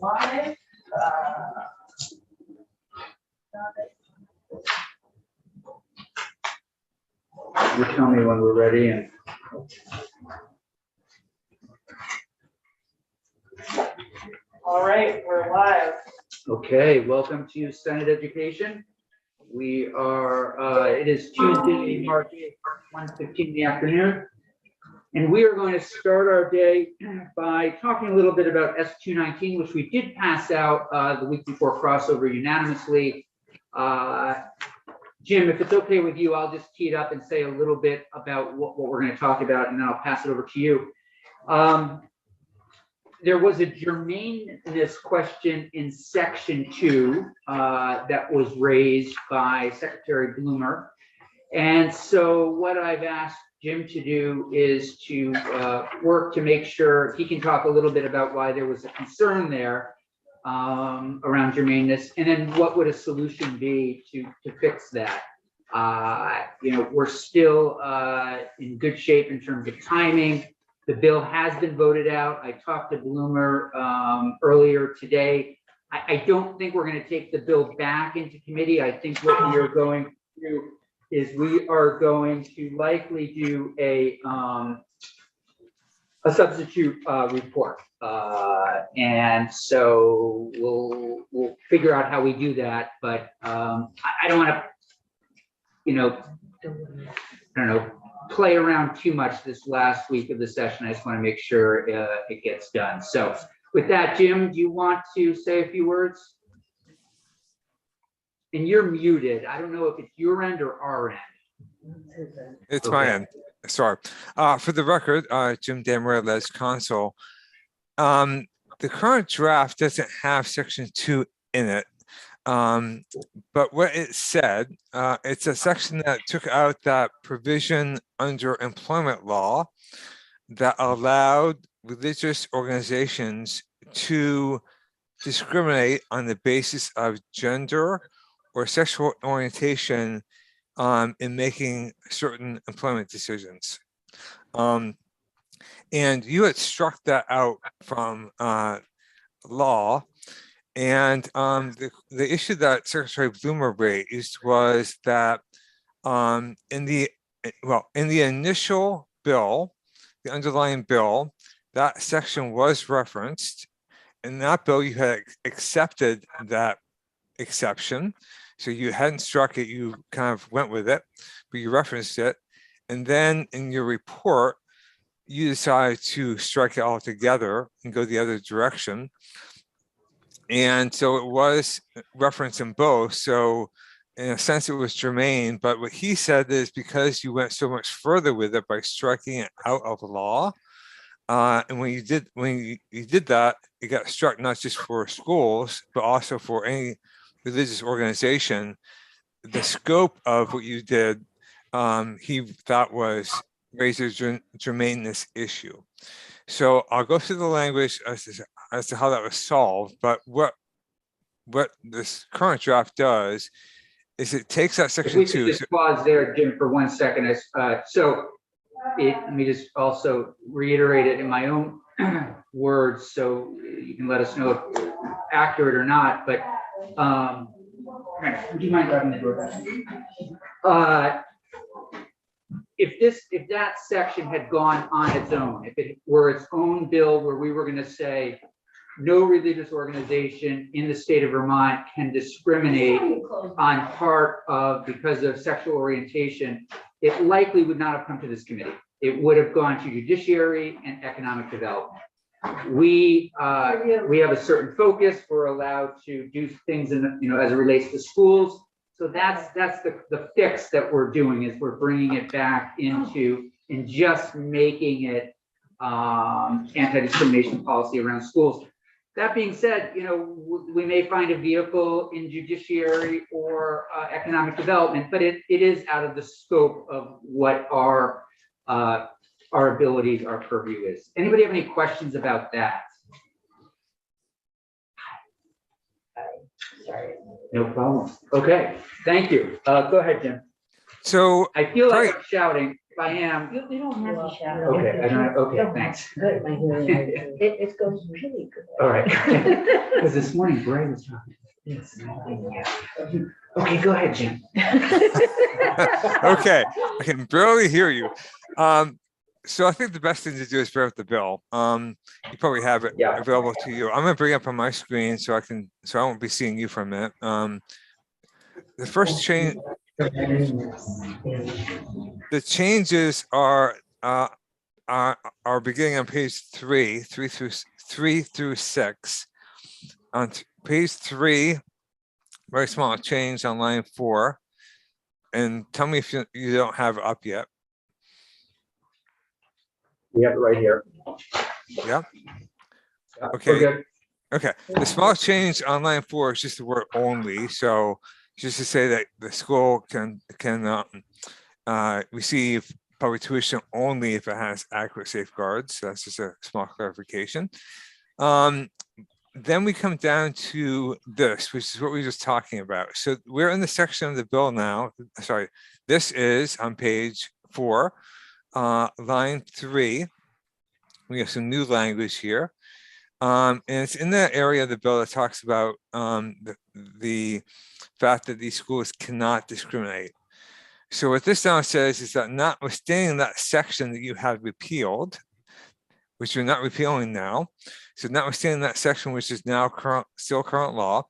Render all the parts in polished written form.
live. You tell me when we're ready. And All right, we're live. okay, welcome to Senate Education. We are, it is Tuesday, March 8th, 1:15 in the afternoon. And we are going to start our day by talking a little bit about S219, which we did pass out the week before crossover unanimously. Jim, if it's okay with you, I'll just tee it up and say a little bit about what we're going to talk about, and then I'll pass it over to you. There was a germaneness question in section 2 that was raised by Secretary Bloomer. And so what I've asked Jim to do is to work to make sure he can talk a little bit about why there was a concern there around germaneness, and then what would a solution be to fix that. We're still in good shape in terms of timing. The bill has been voted out. I talked to Bloomer earlier today. I don't think we're going to take the bill back into committee. I think what we are going to do is we are going to likely do a substitute report. And so we'll figure out how we do that, but I don't want to, play around too much this last week of the session. I just want to make sure it gets done. So with that, Jim, do you want to say a few words? And you're muted. I don't know if it's your end or our end. It's my end. Sorry. For the record, Jim Damrell, as counsel. The current draft doesn't have section 2 in it. But what it said, it's a section that took out that provision under employment law that allowed religious organizations to discriminate on the basis of gender or sexual orientation in making certain employment decisions. And you had struck that out from law. And the issue that Secretary Bloomer raised was that in the initial bill, the underlying bill, that section was referenced. In that bill, you had accepted that exception. So you hadn't struck it, you kind of went with it, but you referenced it. And then in your report, you decided to strike it all together and go the other direction. And so it was referenced in both. So in a sense, it was germane. But what he said is because you went so much further with it by striking it out of law. And when you did that, it got struck not just for schools, but also for any religious organization. The scope of what you did, he thought was raised a germaneness issue. So I'll go through the language as to how that was solved, but what this current draft does is it takes that section 2. If we could just pause there, Jim, for 1 second. Let me just also reiterate it in my own words, so you can let us know if it's accurate or not. But do you mind grabbing the door back? If that section had gone on its own, if it were its own bill where we were going to say no religious organization in the state of Vermont can discriminate on part of because of sexual orientation, it likely would not have come to this committee. It would have gone to judiciary and economic development. We have a certain focus. We're allowed to do things as it relates to schools. So that's the fix that we're doing, is we're bringing it back into and just making it anti-discrimination policy around schools. That being said, we may find a vehicle in judiciary or economic development, but it is out of the scope of what our abilities, our purview is. Anybody have any questions about that? Sorry. No problem. Okay, thank you. Go ahead, Jim. So I feel like I'm shouting. If I am, You don't have to shout. okay, I don't, okay, thanks. Good, my hearing aids. It goes really good. All right. Because this morning Bray was talking. Yes. Okay, go ahead, Jim. Okay, I can barely hear you. So I think the best thing to do is bring up the bill. You probably have it Yeah. available to you. I'm gonna bring it up on my screen so I won't be seeing you for a minute. The first change, the changes are beginning on page 3 through 6. On page 3, very small change on line 4. And tell me if you don't have it up yet. We have it right here. Yeah. Yeah, Okay. we're good. Okay, the small change on line 4 is just the word only, so just to say that the school can receive public tuition only if it has adequate safeguards. So that's just a small clarification. Then we come down to this, which is what we were just talking about. So we're in the section of the bill now. Sorry, this is on page 4, line 3. We have some new language here. And it's in that area of the bill that talks about the fact that these schools cannot discriminate. So what this now says is that notwithstanding that section that you have repealed, which you're not repealing now, so notwithstanding that section, which is now still current law,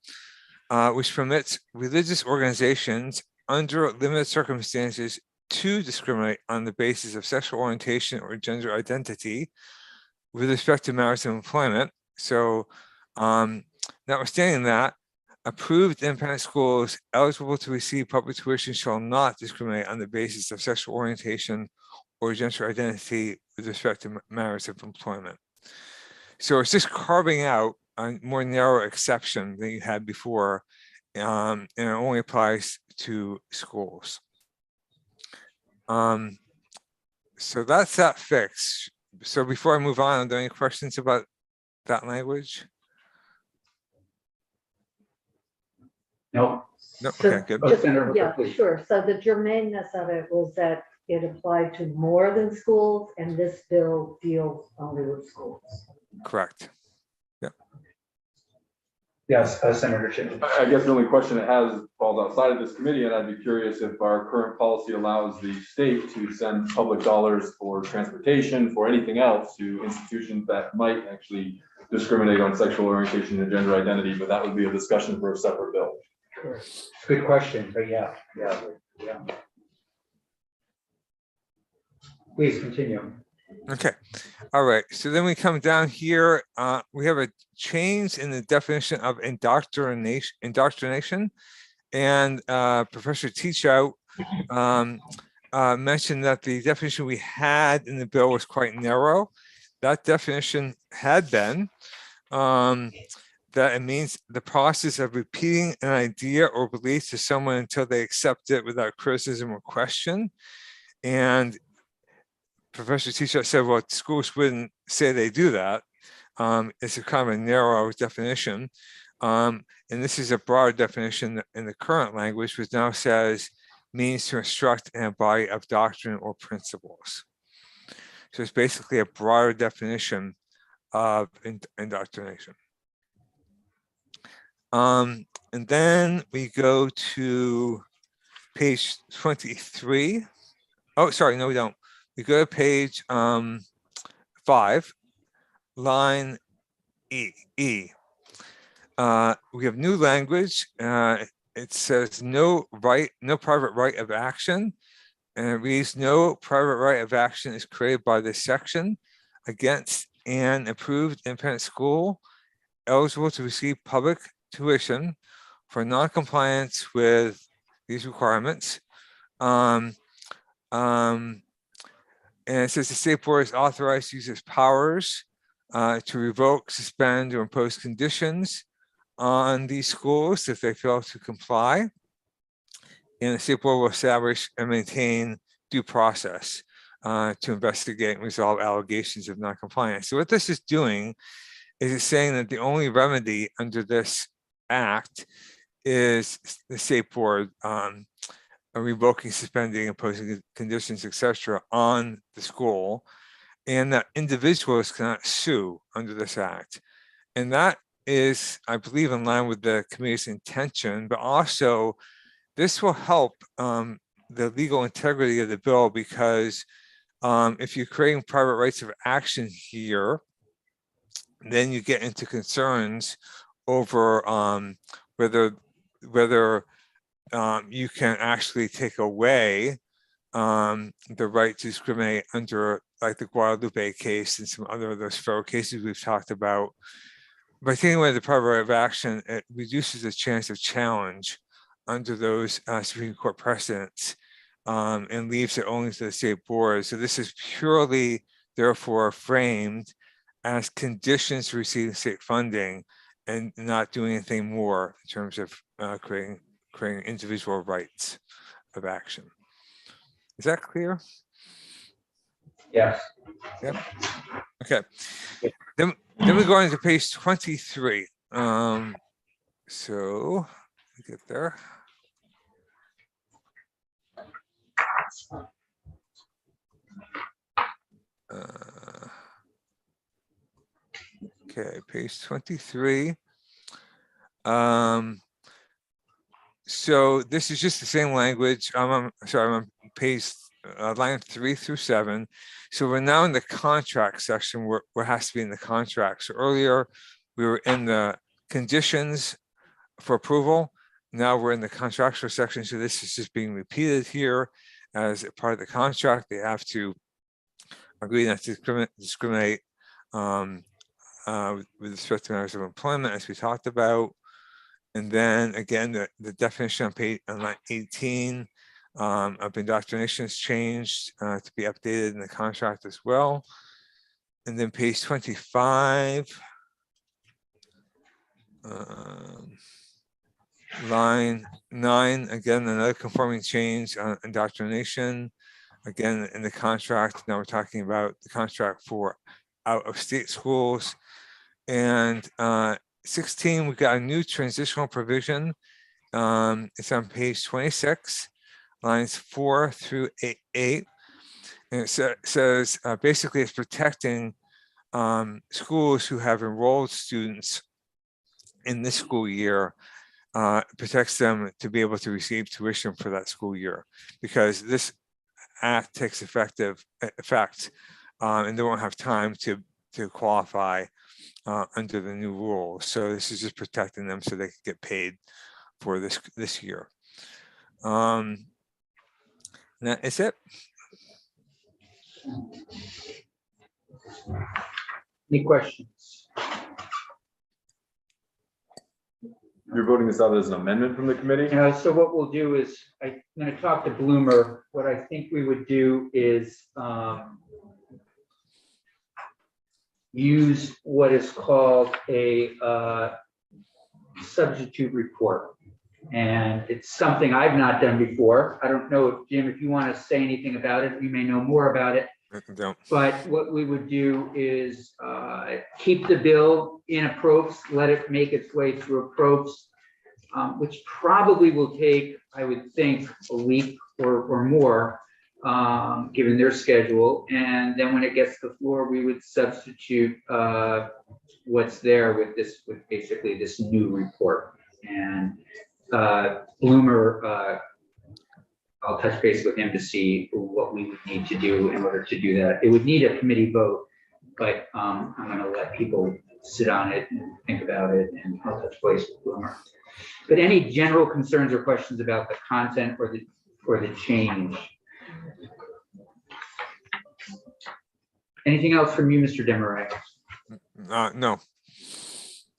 which permits religious organizations under limited circumstances to discriminate on the basis of sexual orientation or gender identity with respect to matters of employment. So notwithstanding that, approved independent schools eligible to receive public tuition shall not discriminate on the basis of sexual orientation or gender identity with respect to matters of employment. So it's just carving out a more narrow exception than you had before, and it only applies to schools. So that's that fix. So before I move on, are there any questions about that language? No. No, So okay, good. just- Senator Hooker, Yeah, please. sure. So the germaneness of it was that it applied to more than schools, and this bill deals only with schools. Correct. Yes, Senator Chin. I guess the only question it has falls outside of this committee, and I'd be curious if our current policy allows the state to send public dollars for transportation, for anything else, to institutions that might actually discriminate on sexual orientation and gender identity, but that would be a discussion for a separate bill. Good question, but yeah. Please continue. Okay, all right. So then we come down here. We have a change in the definition of indoctrination, and Professor Teachout mentioned that the definition we had in the bill was quite narrow. That definition had been that it means the process of repeating an idea or belief to someone until they accept it without criticism or question. And Professor Teachout said, well, schools wouldn't say they do that. It's a kind of a narrow definition. And this is a broad definition in the current language, which now says means to instruct in a body of doctrine or principles. So it's basically a broader definition of indoctrination. And then we go to page 23. Oh, sorry, no, we don't. We go to page 5, line E. We have new language. It says no private right of action. And it reads, no private right of action is created by this section against an approved independent school eligible to receive public tuition for non-compliance with these requirements. And it says the state board is authorized to use its powers to revoke, suspend, or impose conditions on these schools if they fail to comply. And the state board will establish and maintain due process to investigate and resolve allegations of non-compliance. So what this is doing is it's saying that the only remedy under this act is the state board revoking, suspending, imposing conditions, etc., on the school, and that individuals cannot sue under this act. And that is, I believe, in line with the committee's intention, but also this will help the legal integrity of the bill, because if you're creating private rights of action here, then you get into concerns over whether you can actually take away the right to discriminate under, like, the Guadalupe case and some other of those federal cases we've talked about. By taking away the private right of action, it reduces the chance of challenge under those Supreme Court precedents, and leaves it only to the state board. So this is purely, therefore, framed as conditions to receiving state funding, and not doing anything more in terms of creating individual rights of action. Is that clear? Yes. Okay. Then we go into page 23. So we get there. Okay, page 23. So this is just the same language. I'm on page line 3 through 7. So we're now in the contract section where it has to be in the contract. So earlier we were in the conditions for approval. Now we're in the contractual section. So this is just being repeated here as a part of the contract. They have to agree not to discriminate with respect to matters of employment, as we talked about. And then again, the definition on line 18 of indoctrination has changed to be updated in the contract as well. And then page 25, line 9, again, another conforming change on indoctrination. Again, in the contract, now we're talking about the contract for out-of-state schools. And 16, we've got a new transitional provision. It's on page 26, lines 4 through 8. And it says basically it's protecting schools who have enrolled students in this school year, protects them to be able to receive tuition for that school year, because this act takes effect and they won't have time to qualify under the new rules. So this is just protecting them so they can get paid for this year. And that is it. Any questions? You're voting this out as an amendment from the committee? So what we'll do is, I'm going to talk to Bloomer. What I think we would do is use what is called a substitute report. And it's something I've not done before. I don't know if, Jim, if you want to say anything about it, you may know more about it. Don't. But what we would do is keep the bill in approves, let it make its way through approves, which probably will take, I would think, a week or more, given their schedule. And then when it gets to the floor, we would substitute what's there with basically this new report. And Bloomer, I'll touch base with him to see what we would need to do in order to do that. It would need a committee vote, but I'm going to let people sit on it and think about it, and I'll touch base with Bloomer. But any general concerns or questions about the content or the change? Anything else from you, Mr. Demarais? No.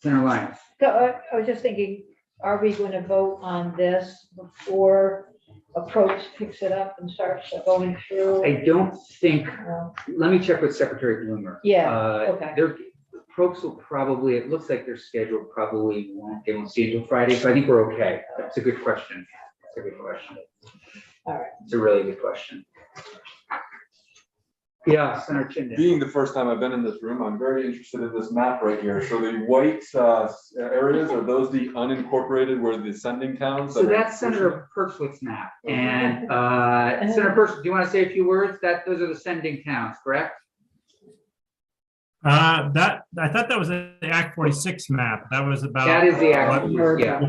Senator Lyons? So I was just thinking, are we going to vote on this before approach picks it up and starts going through? I don't think, let me check with Secretary Bloomer. Yeah, okay. Their folks will probably, it looks like their schedule probably won't see until Friday, so I think we're okay. That's a good question. That's a good question. All right. It's a really good question. Yeah, Senator Chin. Being the first time I've been in this room, I'm very interested in this map right here. So the white areas, are those the unincorporated where the ascending towns? So that's Senator Pertwit's map. And Senator Pertwit, do you want to say a few words? Those are the sending towns, correct? I thought that was the Act 46 map. That was about. That is the what- actual, yeah.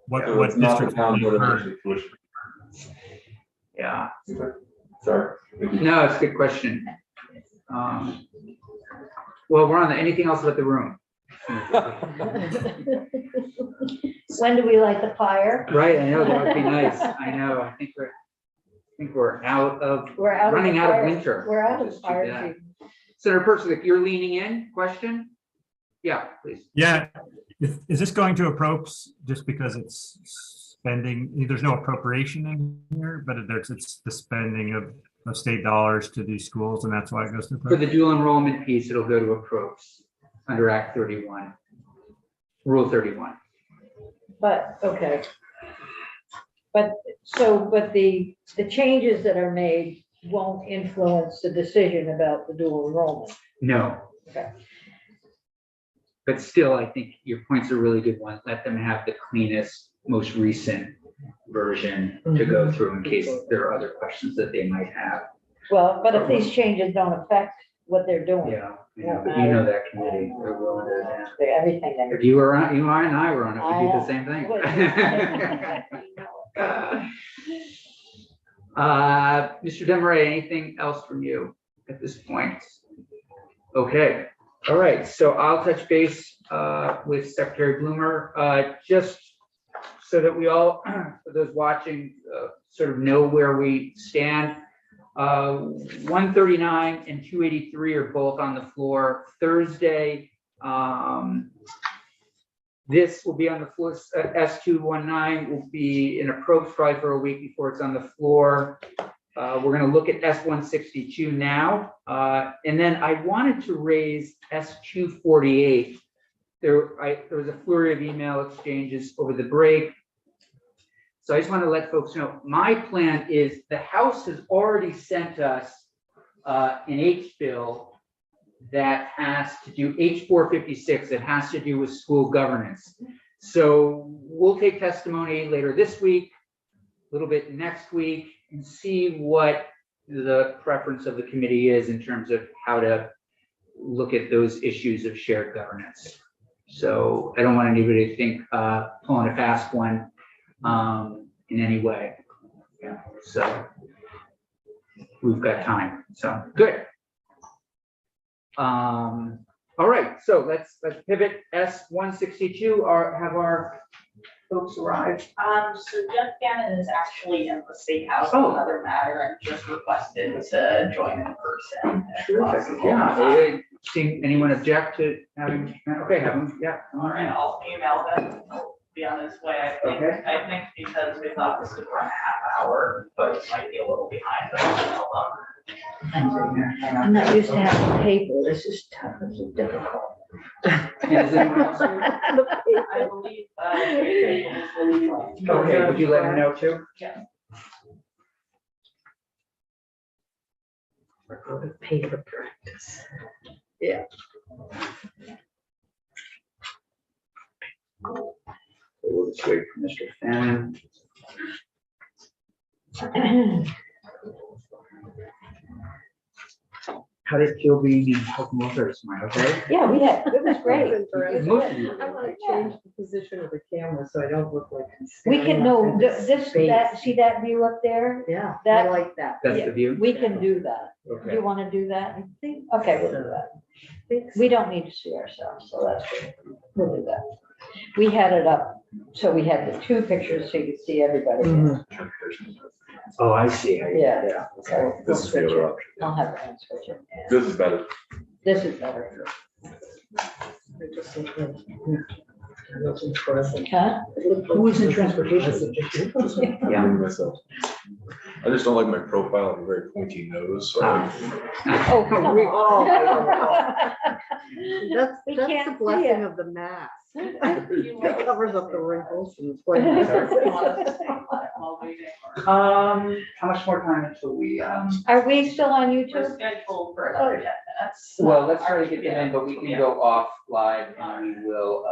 What, So what it's not the district? towns that are are actually pushed. Yeah. Sorry. Thank you. No, it's a good question. Well, we're on anything else about the room? When do we light the fire? Right, I know, that would be nice. I know, I think we're out of, We're out of the running out of fire- winter. We're out of the Just too fire bad. season. Senator Pertwit, you're leaning in, question? Yeah, please. Yeah, is this going to approach just because it's spending, there's no appropriation in here, but it's the spending of state dollars to these schools, and that's why it goes to. For the dual enrollment piece, it'll go to approach under Act 31, Rule 31. But, okay. But the changes that are made won't influence the decision about the dual enrollment. No. Okay. But still, I think your point's a really good one. Let them have the cleanest, most recent version to go through in case there are other questions that they might have. Well, but if these changes don't affect what they're doing, Yeah, but you know that committee. They're willing to, everything that. if you were on, you and I were on it, we do the same thing. Mr. Demaray, anything else from you at this point? Okay, all right, so I'll touch base with Secretary Bloomer, just so that we all, for those watching, sort of know where we stand. 139 and 283 are both on the floor Thursday. This will be on the floor. S219 will be in approach probably for a week before it's on the floor. We're going to look at S162 now. And then I wanted to raise S248. There was a flurry of email exchanges over the break. So I just want to let folks know, my plan is the House has already sent us an H bill that has to do, H456, that has to do with school governance. So we'll take testimony later this week, a little bit next week, and see what the preference of the committee is in terms of how to look at those issues of shared governance. So I don't want anybody to think pulling a fast one in any way. Yeah, so we've got time. So good. All right, so let's pivot. S162 have our folks arrived? So Jeff Gannon is actually in the State House Oh. on another matter and just requested to join in person. if Terrific. possible. Yeah, see anyone object to having, okay, have them, yeah. All right, I'll email him. He'll be on his way. Okay. I think because we thought this would run a half hour, but it might be a little behind. But I'll email them. I'm not used to having paper. This is tough. This is difficult. Yeah, is anyone else? I believe, Okay, would you let him know too? Yeah. Paper practice. We'll just wait for Mr. Fannin. How did it feel being in Pokemon this morning, okay? Yeah, it was great. Most of you. I want to change the position of the camera so I don't look like. I'm We staring can, up no, into this, space. that, see that view up there? Yeah, I that- like that. That's the view? We can do that. Do Okay. you want to do that? I think. Okay, we'll do that. Thanks. We don't need to see ourselves, so that's good. We'll do that. We had it up, so we had the two pictures so you could see everybody. Mhm. Oh, I see. Yeah. So we'll This is the switch other it. option. I'll have them switch it. This is better. This is better. I just look like, I'm looking for us. Huh? Who was in transportation? Yeah. Myself. I just don't like my profile. I have a very pointy nose, so I Oh, come We on. all- That's We the can't see blessing it. of the mask. You It covers up the wrinkles and it's want like. us to stay while waiting? How much more time until we, Are we still on We're YouTube? scheduled for another 10 minutes. well, let's try to get them in, but we can go off live and we will,